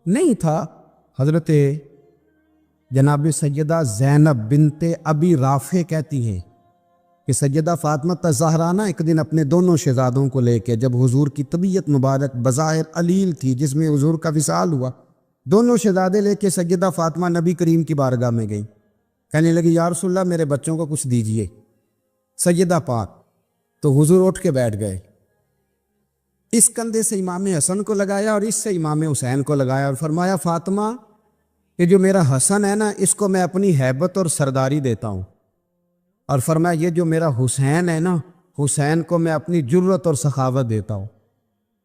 نہیں تھا۔ حضرت جناب سیدہ زینب بنت ابی رافع کہتی ہیں کہ سیدہ فاطمہ الزہرا ایک دن اپنے دونوں شہزادوں کو لے کے، جب حضور کی طبیعت مبارک بظاہر علیل تھی جس میں حضور کا وصال ہوا، دونوں شہزادے لے کے سیدہ فاطمہ نبی کریم کی بارگاہ میں گئیں، کہنے لگی یا رسول اللہ میرے بچوں کو کچھ دیجئے۔ سیدہ پاک تو حضور اٹھ کے بیٹھ گئے، اس کندھے سے امام حسن کو لگایا اور اس سے امام حسین کو لگایا اور فرمایا فاطمہ یہ جو میرا حسن ہے نا اس کو میں اپنی ہیبت اور سرداری دیتا ہوں، اور فرمایا یہ جو میرا حسین ہے نا حسین کو میں اپنی جرت اور سخاوت دیتا ہوں،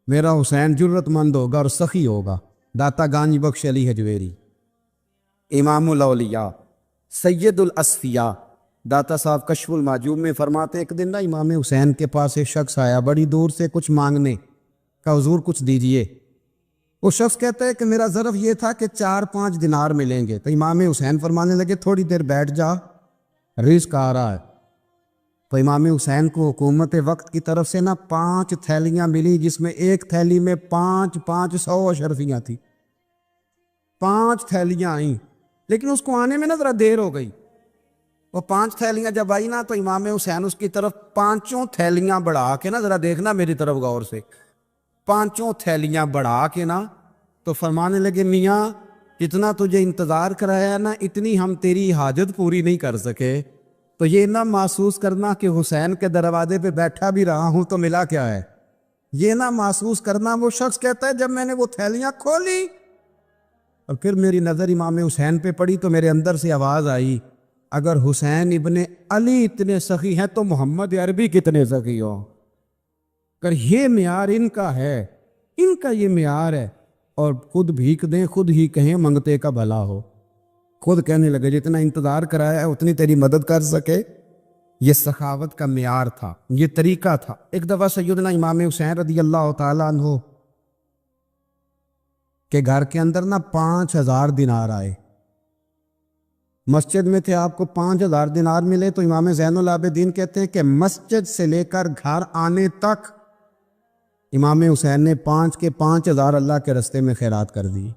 میرا حسین جرت مند ہوگا اور سخی ہوگا۔ داتا گانج بخش علی حجویری، امام الاولیاء، سید الاصفیاء، داتا صاحب کشف المعجوب میں فرماتے ایک دن نا امام حسین کے پاس ایک شخص آیا بڑی دور سے کچھ مانگنے، کہا حضور کچھ دیجئے۔ وہ شخص کہتا ہے کہ میرا ظرف یہ تھا کہ 4-5 دینار ملیں گے، تو امام حسین فرمانے لگے تھوڑی دیر بیٹھ جا، رزق آ رہا ہے۔ تو امام حسین کو حکومت وقت کی طرف سے نا 5 تھیلیاں ملی، جس میں ایک تھیلی میں 500 اشرفیاں تھی، 5 تھیلیاں آئیں، لیکن اس کو آنے میں نا ذرا دیر ہو گئی۔ وہ 5 تھیلیاں جب آئی نا تو امام حسین اس کی طرف 5 تھیلیاں بڑھا کے نا، ذرا دیکھنا میری طرف غور سے، 5 تھیلیاں بڑھا کے نا تو فرمانے لگے میاں جتنا تجھے انتظار کرایا ہے نا اتنی ہم تیری حاجت پوری نہیں کر سکے، تو یہ نہ محسوس کرنا کہ حسین کے دروازے پہ بیٹھا بھی رہا ہوں تو ملا کیا ہے، یہ نہ محسوس کرنا۔ وہ شخص کہتا ہے جب میں نے وہ تھیلیاں کھولی اور پھر میری نظر امام حسین پہ پڑی تو میرے اندر سے آواز آئی اگر حسین ابن علی اتنے سخی ہیں تو محمد عربی کتنے سخی ہو، اگر یہ معیار ان کا ہے، ان کا یہ معیار ہے، اور خود بھیک دیں خود ہی کہیں منگتے کا بھلا ہو، خود کہنے لگے جتنا انتظار کرایا ہے اتنی تیری مدد کر سکے۔ یہ سخاوت کا معیار تھا، یہ طریقہ تھا۔ ایک دفعہ سیدنا امام حسین رضی اللہ تعالیٰ عنہ کے گھر کے اندر نا 5000 دینار آئے، مسجد میں تھے، آپ کو 5000 دینار ملے تو امام زین العابدین کہتے ہیں کہ مسجد سے لے کر گھر آنے تک امام حسین نے 5 کے 5000 اللہ کے رستے میں خیرات کر دی۔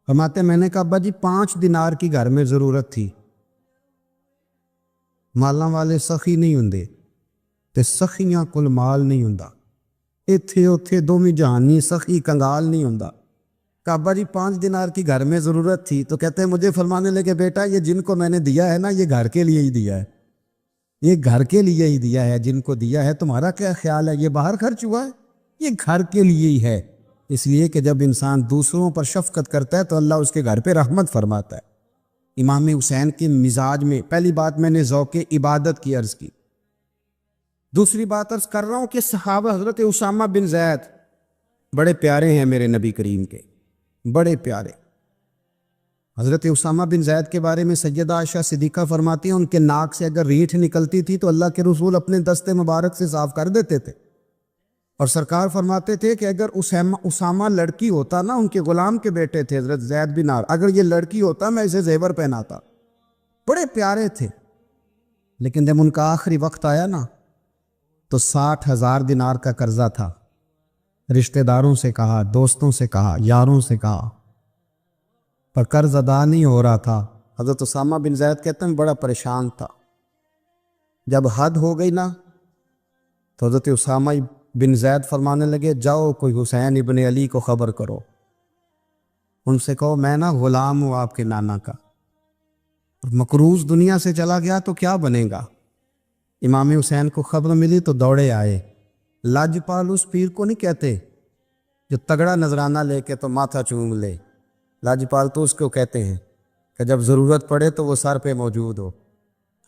فرماتے میں نے کہا ابا جی 5 دینار کی گھر میں ضرورت تھی، مالاں والے سخی نہیں ہوندے تے سخیاں کل مال نہیں ہوندا، ایتھے اوتھے دوویں جہانی سخی کنگال نہیں ہوندا۔ کہا ابا جی 5 دینار کی گھر میں ضرورت تھی، تو کہتے ہیں مجھے فرمانے لگے بیٹا یہ جن کو میں نے دیا ہے نا یہ گھر کے لیے ہی دیا ہے، یہ گھر کے لیے ہی دیا ہے، جن کو دیا ہے تمہارا کیا خیال ہے، یہ باہر خرچ ہوا ہے، یہ گھر کے لیے ہی ہے، اس لیے کہ جب انسان دوسروں پر شفقت کرتا ہے تو اللہ اس کے گھر پہ رحمت فرماتا ہے۔ امام حسین کے مزاج میں پہلی بات میں نے ذوق عبادت کی عرض کی، دوسری بات عرض کر رہا ہوں کہ صحابہ حضرت اسامہ بن زید بڑے پیارے ہیں میرے نبی کریم کے، بڑے پیارے۔ حضرت اسامہ بن زید کے بارے میں سیدہ عائشہ صدیقہ فرماتی ہیں ان کے ناک سے اگر ریٹھ نکلتی تھی تو اللہ کے رسول اپنے دست مبارک سے صاف کر دیتے تھے، اور سرکار فرماتے تھے کہ اگر اسامہ لڑکی ہوتا نا، ان کے غلام کے بیٹے تھے حضرت زید بن عار، اگر یہ لڑکی ہوتا میں اسے زیور پہناتا۔ بڑے پیارے تھے، لیکن جب ان کا آخری وقت آیا نا تو 60,000 دینار کا قرضہ تھا، رشتہ داروں سے کہا، دوستوں سے کہا، یاروں سے کہا، پر قرض ادا نہیں ہو رہا تھا۔ حضرت اسامہ بن زید کہتے ہیں بڑا پریشان تھا۔ جب حد ہو گئی نا تو حضرت اسامہ بن زید فرمانے لگے جاؤ کوئی حسین ابن علی کو خبر کرو، ان سے کہو میں نا غلام ہوں آپ کے نانا کا، مقروض دنیا سے چلا گیا تو کیا بنے گا۔ امام حسین کو خبر ملی تو دوڑے آئے۔ لاجپال اس پیر کو نہیں کہتے جو تگڑا نذرانہ لے کے تو ماتھا چوم لے، لاجپال تو اس کو کہتے ہیں کہ جب ضرورت پڑے تو وہ سر پہ موجود ہو۔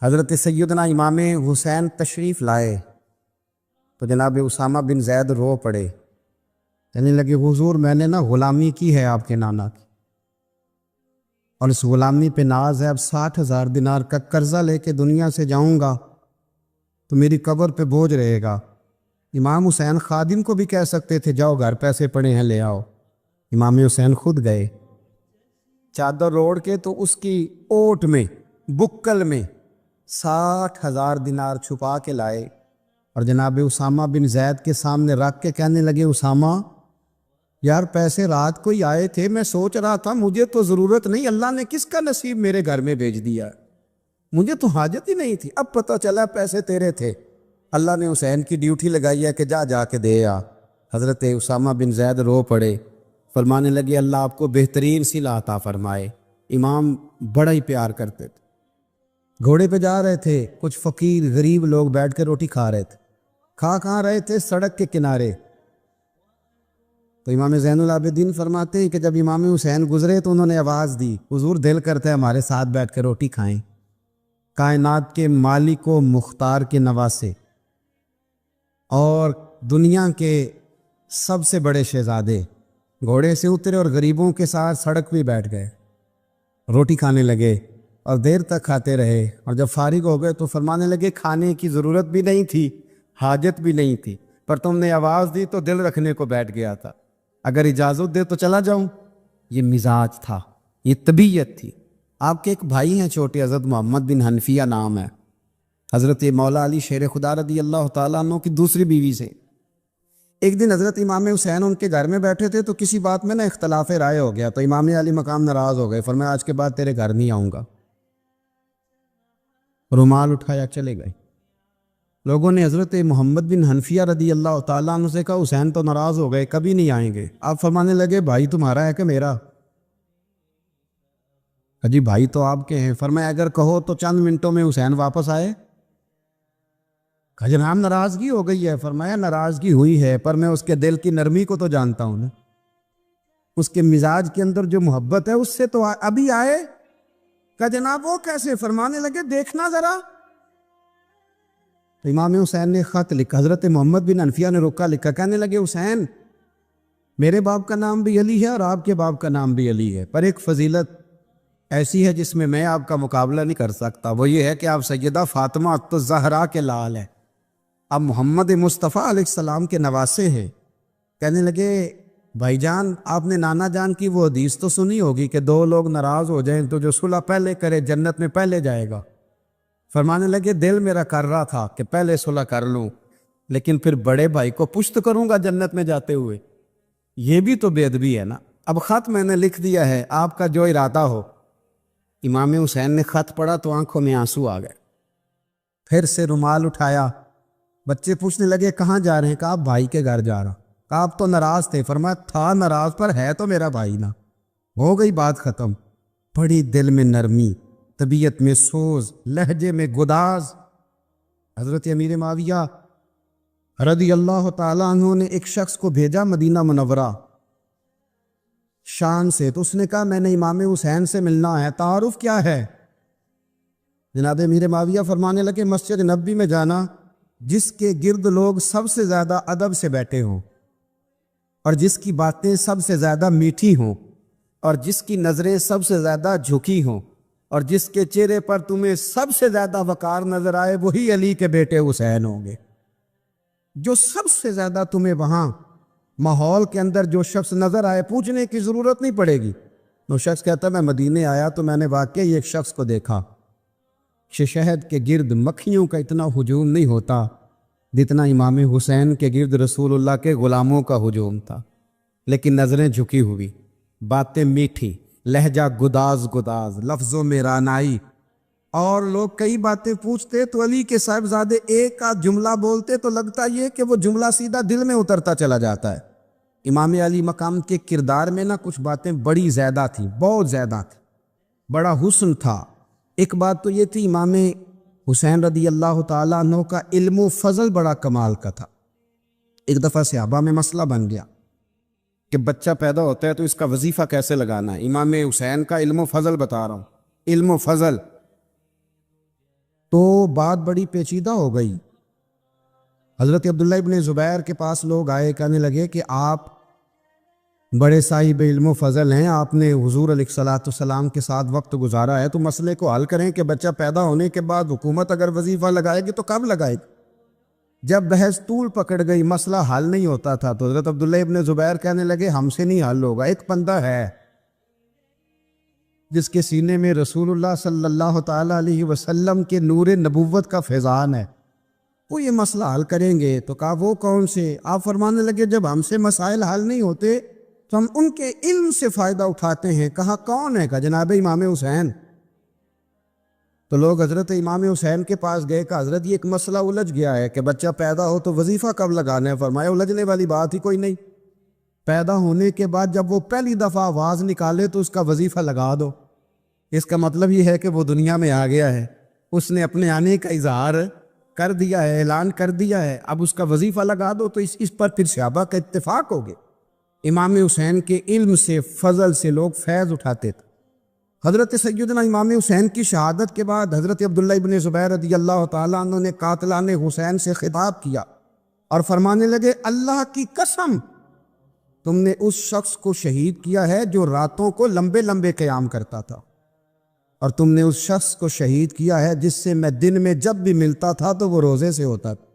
حضرت سیدنا امام حسین تشریف لائے تو جناب اسامہ بن زید رو پڑے، کہنے لگے حضور میں نے نا غلامی کی ہے آپ کے نانا کی، اور اس غلامی پہ ناز ہے، اب 60,000 دینار کا قرضہ لے کے دنیا سے جاؤں گا تو میری قبر پہ بوجھ رہے گا۔ امام حسین خادم کو بھی کہہ سکتے تھے جاؤ گھر پیسے پڑے ہیں لے آؤ، امام حسین خود گئے، چادر اوڑھ کے تو اس کی اوٹ میں بکل میں 60,000 دینار چھپا کے لائے اور جناب اسامہ بن زید کے سامنے رکھ کے کہنے لگے اسامہ یار پیسے رات کو ہی آئے تھے، میں سوچ رہا تھا مجھے تو ضرورت نہیں، اللہ نے کس کا نصیب میرے گھر میں بھیج دیا، مجھے تو حاجت ہی نہیں تھی، اب پتہ چلا پیسے تیرے تھے، اللہ نے حسین کی ڈیوٹی لگائی ہے کہ جا کے دے آ۔ حضرت اسامہ بن زید رو پڑے، فرمانے لگے اللہ آپ کو بہترین صلہ عطا فرمائے۔ امام بڑا ہی پیار کرتے تھے، گھوڑے پہ جا رہے تھے، کچھ فقیر غریب لوگ بیٹھ کے روٹی کھا رہے تھے، کہاں رہے تھے سڑک کے کنارے، تو امام زین العابدین فرماتے ہیں کہ جب امام حسین گزرے تو انہوں نے آواز دی حضور دل کرتا ہے ہمارے ساتھ بیٹھ کے روٹی کھائیں، کائنات کے مالک و مختار کے نواسے اور دنیا کے سب سے بڑے شہزادے گھوڑے سے اترے اور غریبوں کے ساتھ سڑک پہ بیٹھ گئے، روٹی کھانے لگے اور دیر تک کھاتے رہے، اور جب فارغ ہو گئے تو فرمانے لگے کھانے کی ضرورت بھی نہیں تھی، حاجت بھی نہیں تھی، پر تم نے آواز دی تو دل رکھنے کو بیٹھ گیا تھا، اگر اجازت دے تو چلا جاؤں۔ یہ مزاج تھا، یہ طبیعت تھی۔ آپ کے ایک بھائی ہیں چھوٹے حضرت محمد بن حنفیہ نام ہے، حضرت مولا علی شیر خدا رضی اللہ تعالیٰ عنہ کی دوسری بیوی سے۔ ایک دن حضرت امام حسین ان کے گھر میں بیٹھے تھے تو کسی بات میں نا اختلاف رائے ہو گیا، تو امام علی مقام ناراض ہو گئے، فرمایا آج کے بعد تیرے گھر نہیں آؤں گا، رومال اٹھایا چلے گئے۔ لوگوں نے حضرت محمد بن حنفیہ رضی اللہ تعالیٰ عنہ سے کہا حسین تو ناراض ہو گئے کبھی نہیں آئیں گے، آپ فرمانے لگے بھائی تمہارا ہے کہ میرا؟ جی بھائی تو آپ کے ہیں، فرمایا اگر کہو تو چند منٹوں میں حسین واپس آئے؟ جناب ناراضگی ہو گئی ہے، فرمایا ناراضگی ہوئی ہے پر میں اس کے دل کی نرمی کو تو جانتا ہوں نا، اس کے مزاج کے اندر جو محبت ہے اس سے تو ابھی آئے۔ کہ جناب وہ کیسے؟ فرمانے لگے دیکھنا ذرا، تو امام حسین نے خط لکھا، حضرت محمد بن حنفیہ نے رکا لکھا، کہنے لگے حسین میرے باپ کا نام بھی علی ہے اور آپ کے باپ کا نام بھی علی ہے، پر ایک فضیلت ایسی ہے جس میں میں آپ کا مقابلہ نہیں کر سکتا، وہ یہ ہے کہ آپ سیدہ فاطمہ الزہرا کے لال ہیں، آپ محمد مصطفیٰ علیہ السلام کے نواسے ہیں۔ کہنے لگے بھائی جان آپ نے نانا جان کی وہ حدیث تو سنی ہوگی کہ دو لوگ ناراض ہو جائیں تو جو صلح پہلے کرے جنت میں پہلے جائے گا۔ فرمانے لگے دل میرا کر رہا تھا کہ پہلے صلح کر لوں، لیکن پھر بڑے بھائی کو پشت کروں گا جنت میں جاتے ہوئے، یہ بھی تو بے ادبی ہے نا۔ اب خط میں نے لکھ دیا ہے، آپ کا جو ارادہ ہو۔ امام حسین نے خط پڑھا تو آنکھوں میں آنسو آ گئے، پھر سے رومال اٹھایا، بچے پوچھنے لگے کہاں جا رہے ہیں؟ کہا بھائی کے گھر جا رہا۔ کہا آپ تو ناراض تھے، فرمایا تھا ناراض پر ہے تو میرا بھائی نا، ہو گئی بات ختم۔ بڑی دل میں نرمی، طبیعت میں سوز، لہجے میں گداز۔ حضرت امیر معاویہ رضی اللہ تعالیٰ عنہ نے ایک شخص کو بھیجا مدینہ منورہ، شان سے، تو اس نے کہا میں نے امام حسین سے ملنا ہے، تعارف کیا ہے؟ جناب امیر معاویہ فرمانے لگے مسجد نبوی میں جانا جس کے گرد لوگ سب سے زیادہ ادب سے بیٹھے ہوں اور جس کی باتیں سب سے زیادہ میٹھی ہوں اور جس کی نظریں سب سے زیادہ جھکی ہوں اور جس کے چہرے پر تمہیں سب سے زیادہ وقار نظر آئے، وہی علی کے بیٹے حسین ہوں گے۔ جو سب سے زیادہ تمہیں وہاں ماحول کے اندر جو شخص نظر آئے، پوچھنے کی ضرورت نہیں پڑے گی۔ وہ شخص کہتا میں مدینے آیا تو میں نے واقعی ایک شخص کو دیکھا، شہد کے گرد مکھیوں کا اتنا ہجوم نہیں ہوتا جتنا امام حسین کے گرد رسول اللہ کے غلاموں کا ہجوم تھا، لیکن نظریں جھکی ہوئی، باتیں میٹھی، لہجہ گداز گداز، لفظوں میں رانائی، اور لوگ کئی باتیں پوچھتے تو علی کے صاحبزادے ایک آدھ جملہ بولتے تو لگتا یہ کہ وہ جملہ سیدھا دل میں اترتا چلا جاتا ہے۔ امام علی مقام کے کردار میں نہ کچھ باتیں بڑی زیادہ تھیں، بہت زیادہ تھیں، بڑا حسن تھا۔ ایک بات تو یہ تھی امام حسین رضی اللہ تعالیٰ عنہ کا علم و فضل بڑا کمال کا تھا۔ ایک دفعہ صحابہ میں مسئلہ بن گیا کہ بچہ پیدا ہوتا ہے تو اس کا وظیفہ کیسے لگانا ہے۔ امام حسین کا علم و فضل بتا رہا ہوں، علم و فضل، تو بات بڑی پیچیدہ ہو گئی۔ حضرت عبداللہ ابن زبیر کے پاس لوگ آئے، کہنے لگے کہ آپ بڑے صاحب علم و فضل ہیں، آپ نے حضور علیہ الصلوۃ والسلام کے ساتھ وقت گزارا ہے، تو مسئلے کو حل کریں کہ بچہ پیدا ہونے کے بعد حکومت اگر وظیفہ لگائے گی تو کب لگائے گی؟ جب بحث طول پکڑ گئی، مسئلہ حل نہیں ہوتا تھا، تو حضرت عبداللہ ابن زبیر کہنے لگے ہم سے نہیں حل ہوگا۔ ایک بندہ ہے جس کے سینے میں رسول اللہ صلی اللہ تعالیٰ علیہ وسلم کے نور نبوت کا فیضان ہے، وہ یہ مسئلہ حل کریں گے۔ تو کہا وہ کون سے؟ آپ فرمانے لگے جب ہم سے مسائل حل نہیں ہوتے تو ہم ان کے علم سے فائدہ اٹھاتے ہیں۔ کہا کون ہے؟ کہا جناب امام حسین۔ تو لوگ حضرت امام حسین کے پاس گئے کہ حضرت یہ ایک مسئلہ الجھ گیا ہے کہ بچہ پیدا ہو تو وظیفہ کب لگانا ہے؟ فرمایا الجھنے والی بات ہی کوئی نہیں، پیدا ہونے کے بعد جب وہ پہلی دفعہ آواز نکالے تو اس کا وظیفہ لگا دو۔ اس کا مطلب یہ ہے کہ وہ دنیا میں آ گیا ہے، اس نے اپنے آنے کا اظہار کر دیا ہے، اعلان کر دیا ہے، اب اس کا وظیفہ لگا دو۔ تو اس پر پھر صحابہ کا اتفاق ہو گیا۔ امام حسین کے علم سے، فضل سے لوگ فیض اٹھاتے تھے۔ حضرت سیدنا امام حسین کی شہادت کے بعد حضرت عبداللہ ابن زبیر رضی اللہ تعالیٰ عنہ نے قاتلان حسین سے خطاب کیا اور فرمانے لگے اللہ کی قسم تم نے اس شخص کو شہید کیا ہے جو راتوں کو لمبے لمبے قیام کرتا تھا، اور تم نے اس شخص کو شہید کیا ہے جس سے میں دن میں جب بھی ملتا تھا تو وہ روزے سے ہوتا تھا۔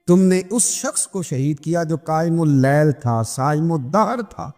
تم نے اس شخص کو شہید کیا جو قائم اللیل تھا، صائم الدہر تھا۔